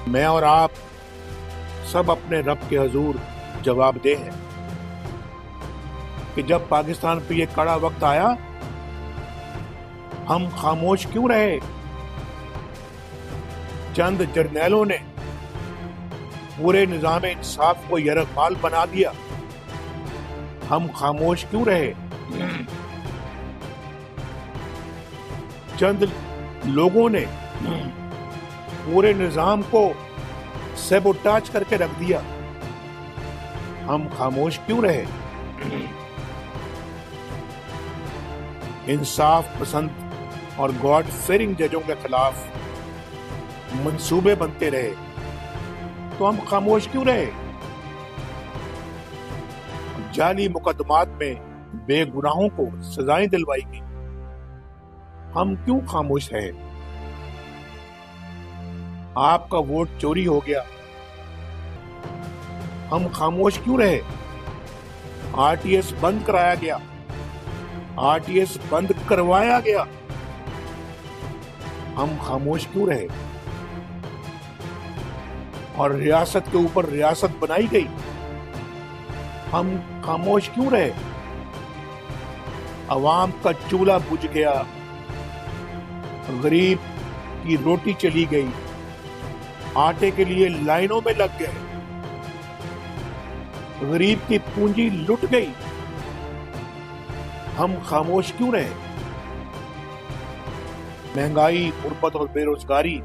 میں اور آپ سب اپنے رب کے حضور جواب دہ ہیں کہ جب پاکستان پہ یہ کڑا وقت آیا ہم خاموش کیوں رہے؟ چند جرنیلوں نے پورے نظام انصاف کو یرغمال بنا دیا، ہم خاموش کیوں رہے؟ چند لوگوں نے پورے نظام کو سیبوٹاج کر کے رکھ دیا، ہم خاموش کیوں رہے؟ انصاف پسند اور گاڈ فیئرنگ ججوں کے خلاف منصوبے بنتے رہے تو ہم خاموش کیوں رہے؟ جعلی مقدمات میں بے گناہوں کو سزائیں دلوائی گئی، ہم کیوں خاموش رہے؟ آپ کا ووٹ چوری ہو گیا، ہم خاموش کیوں رہے؟ آر ٹی ایس بند کرایا گیا، آر ٹی ایس بند کروایا گیا، ہم خاموش کیوں رہے؟ اور ریاست کے اوپر ریاست بنائی گئی، ہم خاموش کیوں رہے؟ عوام کا چولہا بجھ گیا، غریب کی روٹی چلی گئی، آٹے کے لیے لائنوں میں لگ گئے، غریب کی پونجی لٹ گئی، ہم خاموش کیوں رہے؟ مہنگائی، غربت اور بے روزگاری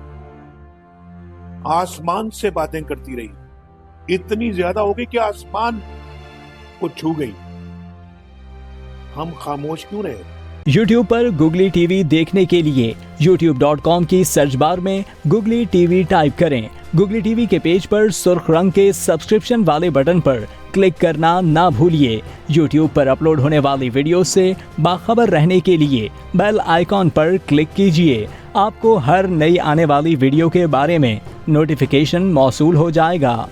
آسمان سے باتیں کرتی رہی، اتنی زیادہ ہو گئی کہ آسمان کو چھو گئی، ہم خاموش کیوں رہے؟ یوٹیوب پر گوگلی ٹی وی دیکھنے کے لیے youtube.com کی سرچ بار میں گوگلی ٹی وی ٹائپ کریں۔ گوگلی ٹی وی کے پیج پر سرخ رنگ کے سبسکرپشن والے بٹن پر کلک کرنا نہ بھولیے۔ یوٹیوب پر اپلوڈ ہونے والی ویڈیو سے باخبر رہنے کے لیے بیل آئیکن پر کلک کیجیے۔ آپ کو ہر نئی آنے والی ویڈیو کے بارے میں نوٹیفیکیشن موصول ہو جائے گا۔